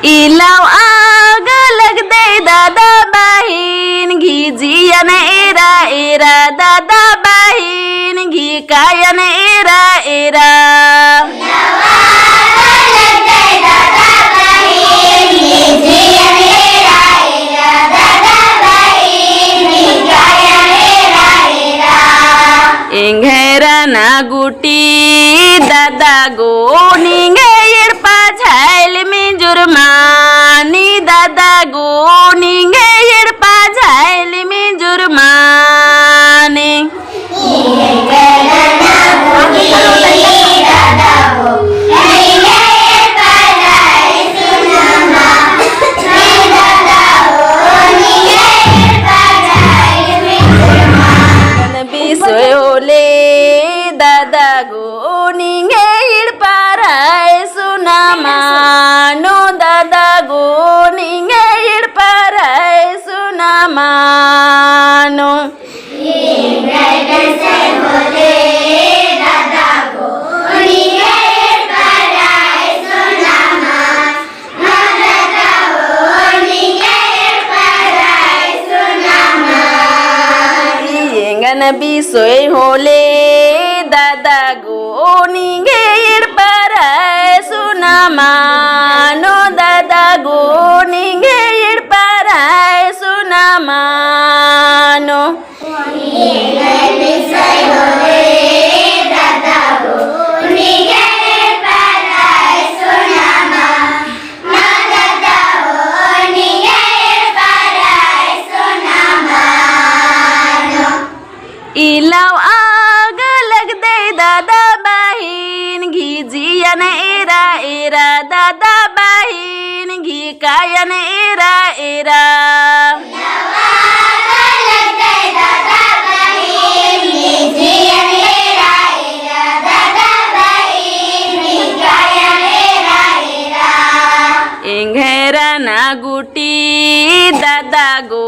इलाव आग लग दे दादा बहीण घी जियन एरा एरा दादा बहीण घी कायन एरा एरा इंघेरा ना गुटी दादा गो निंगे इड़पा झाइल में जुर्मानी दादा गो निंगे इड़पा झाइल में जुर्मानी सोले दादा गो निंगे इड़पाराय सुना मानो दादा गो निंगे इड़पाराय सुना मानो बिसोय होले दादा गो निंगे इड़पाराय सुना मानो दादा गो निंगे इड़पाराय सुना मानो इलाव आग लग दे दादा बहीण घी जियन एरा एरा दादा बहीण घी कायन एरा एरा इंघेरा ना गुटी दादा गो